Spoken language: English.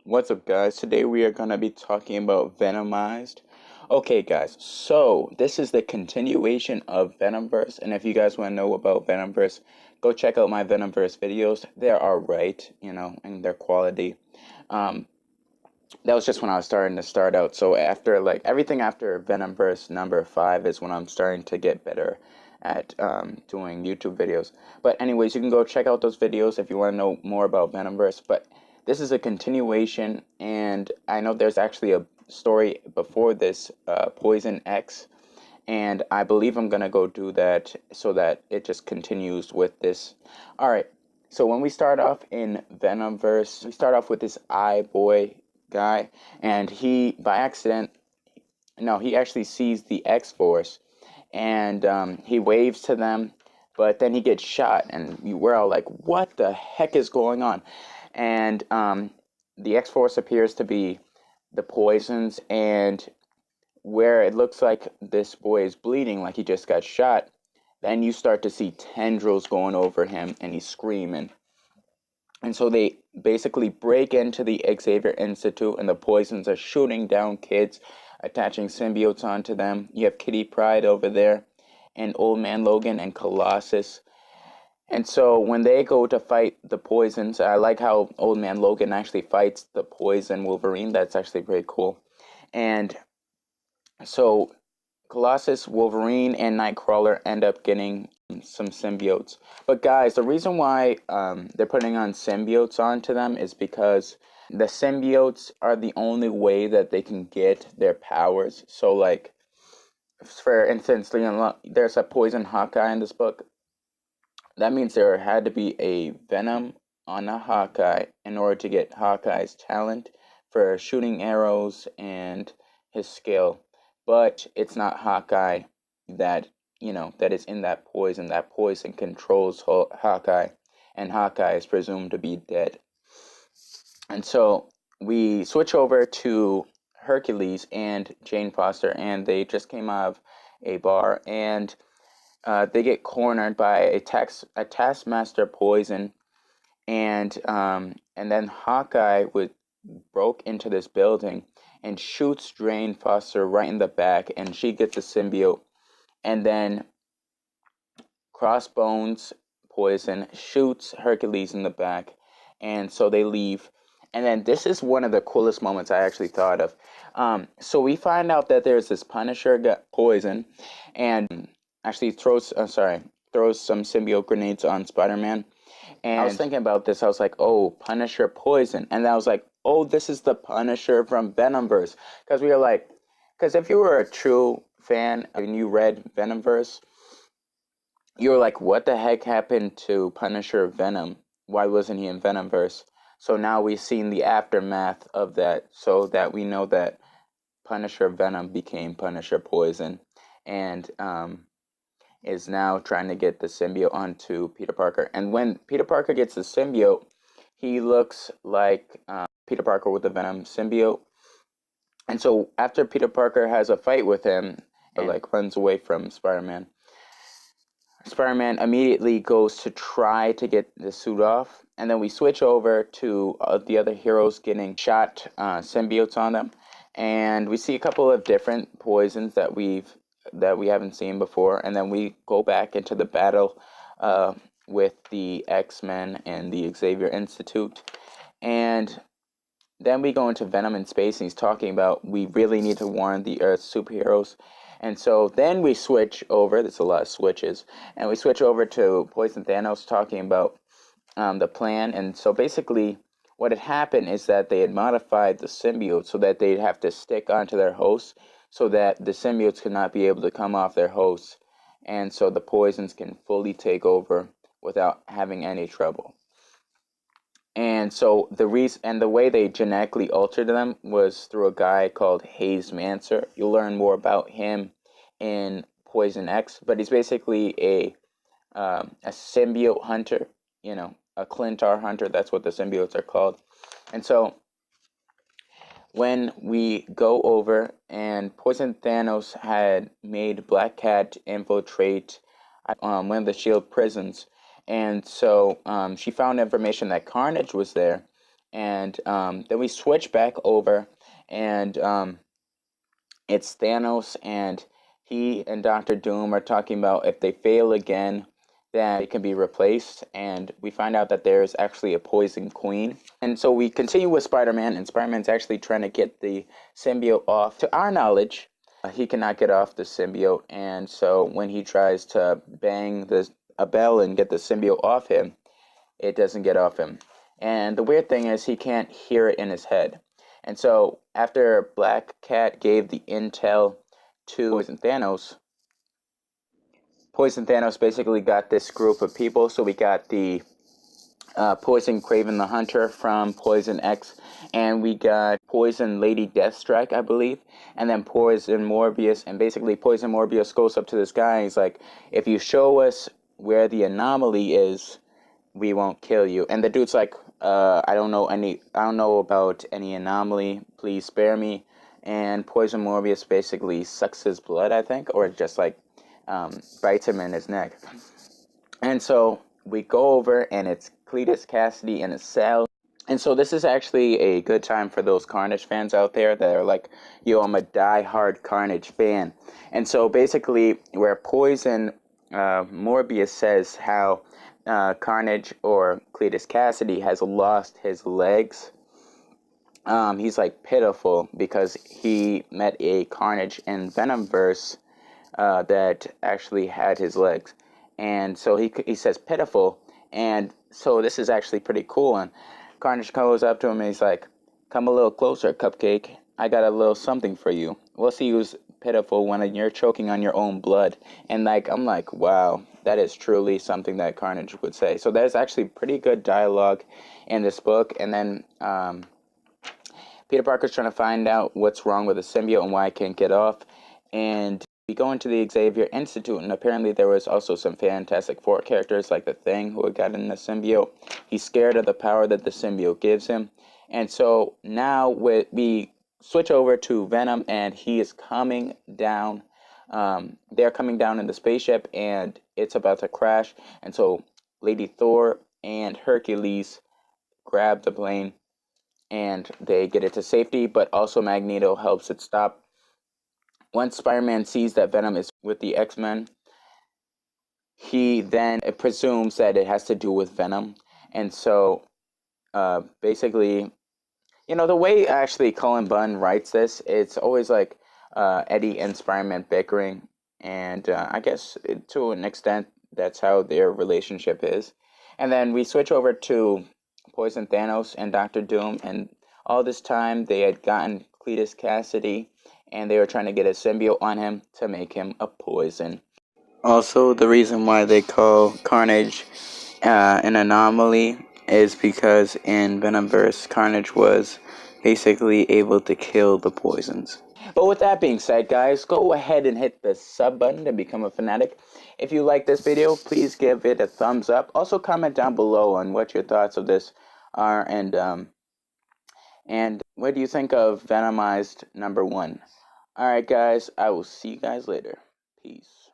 What's up, guys? Today we are going to be talking about Venomized. Okay, guys, so this is the continuation of Venomverse, and if you guys want to know about Venomverse, go check out my Venomverse videos. They are right, and their quality. Um, that was just when I was starting to start out. So after everything after Venomverse number 5 is when I'm starting to get better at doing YouTube videos. But anyways, you can go check out those videos if you want to know more about Venomverse. But this is a continuation, and I know there's actually a story before this, Poison X, and I believe I'm gonna go do that so that it just continues with this. All right. So when we start off in Venomverse, we start off with this eye boy guy, and he by accident, no, he actually sees the X-Force, and he waves to them, but then he gets shot, and we're all like, what the heck is going on? And the X-Force appears to be the poisons, and where it looks like this boy is bleeding, like he just got shot, then you start to see tendrils going over him, and he's screaming. And so they basically break into the Xavier Institute, and the poisons are shooting down kids, attaching symbiotes onto them. You have Kitty Pryde over there, and Old Man Logan, and Colossus. And so when they go to fight the poisons, I like how Old Man Logan actually fights the poison Wolverine. That's actually pretty cool. And so Colossus, Wolverine, and Nightcrawler end up getting some symbiotes. But guys, the reason why they're putting on symbiotes onto them is because the symbiotes are the only way that they can get their powers. So like, for instance, there's a poison Hawkeye in this book. That means there had to be a venom on a Hawkeye in order to get Hawkeye's talent for shooting arrows and his skill. But it's not Hawkeye that, that is in that poison. That poison controls Hawkeye, and Hawkeye is presumed to be dead. And so we switch over to Hercules and Jane Foster, and they just came out of a bar, and they get cornered by a Taskmaster poison, and then Hawkeye broke into this building and shoots Jane Foster right in the back, and she gets a symbiote. And then Crossbones poison shoots Hercules in the back, and so they leave. And then this is one of the coolest moments I actually thought of. So we find out that there's this Punisher poison, and actually throws some symbiote grenades on Spider-Man. And I was thinking about this. I was like, oh, Punisher poison. And I was like, oh, this is the Punisher from Venomverse. Because if you were a true fan and you read Venomverse, you were like, what the heck happened to Punisher Venom? Why wasn't he in Venomverse? So now we've seen the aftermath of that, so that we know that Punisher Venom became Punisher Poison, and is now trying to get the symbiote onto Peter Parker. And when Peter Parker gets the symbiote, he looks like Peter Parker with the Venom symbiote. And so after Peter Parker has a fight with him, and runs away from Spider-Man, Spider-Man immediately goes to try to get the suit off. And then we switch over to the other heroes getting shot symbiotes on them. And we see a couple of different poisons that we haven't seen before, and then we go back into the battle with the X-Men and the Xavier Institute, and then we go into Venom in space, and he's talking about we really need to warn the Earth superheroes. And so then we switch over, there's a lot of switches, and we switch over to Poison Thanos talking about the plan. And so basically what had happened is that they had modified the symbiote so that they'd have to stick onto their hosts, so that the symbiotes could not be able to come off their hosts, and so the poisons can fully take over without having any trouble. And so the way they genetically altered them was through a guy called Hayes Manser. You'll learn more about him in Poison X, but he's basically a symbiote hunter, a Clintar hunter. That's what the symbiotes are called. And so when we go over, and Poison Thanos had made Black Cat infiltrate one of the SHIELD prisons, and so she found information that Carnage was there, And then we switch back over, and it's Thanos, and he and Doctor Doom are talking about if they fail again, then it can be replaced. And we find out that there's actually a poison queen. And so we continue with Spider-Man, and Spider-Man's actually trying to get the symbiote off. To our knowledge, he cannot get off the symbiote, and so when he tries to bang a bell and get the symbiote off him, it doesn't get off him. And the weird thing is he can't hear it in his head. And so after Black Cat gave the intel to Poison Thanos basically got this group of people. So we got the Poison Craven the Hunter from Poison X, and we got Poison Lady Deathstrike, I believe, and then Poison Morbius. And basically Poison Morbius goes up to this guy and he's like, if you show us where the anomaly is, we won't kill you. And the dude's like, I don't know about any anomaly, please spare me. And Poison Morbius basically sucks his blood, I think, or just like bites him in his neck. And so we go over, and it's Cletus Cassidy in a cell. And so this is actually a good time for those Carnage fans out there that are like, yo, I'm a die-hard Carnage fan. And so basically where Poison Morbius says how Carnage, or Cletus Cassidy, has lost his legs, he's like pitiful because he met a Carnage in Venomverse that actually had his legs. And so he says pitiful, and so this is actually pretty cool. And Carnage goes up to him and he's like, come a little closer, Cupcake. I got a little something for you. We'll see who's pitiful when you're choking on your own blood. And like, I'm like, wow, that is truly something that Carnage would say. So there's actually pretty good dialogue in this book. And then Peter Parker's trying to find out what's wrong with the symbiote and why it can't get off. And we go into the Xavier Institute, and apparently there was also some Fantastic Four characters like the Thing who had gotten the symbiote. He's scared of the power that the symbiote gives him. And so now we switch over to Venom, and he is coming down. They're coming down in the spaceship, and it's about to crash. And so Lady Thor and Hercules grab the plane, and they get it to safety, but also Magneto helps it stop. Once Spider-Man sees that Venom is with the X-Men, he then presumes that it has to do with Venom. And so basically, the way actually Cullen Bunn writes this, it's always like Eddie and Spider-Man bickering. And I guess to an extent, that's how their relationship is. And then we switch over to Poison Thanos and Doctor Doom. And all this time, they had gotten Cletus Cassidy, and they were trying to get a symbiote on him to make him a poison. Also, the reason why they call Carnage an anomaly is because in Venomverse, Carnage was basically able to kill the poisons. But with that being said, guys, go ahead and hit the sub button to become a fanatic. If you like this video, please give it a thumbs up. Also, comment down below on what your thoughts of this are, and what do you think of Venomized #1? Alright guys, I will see you guys later. Peace.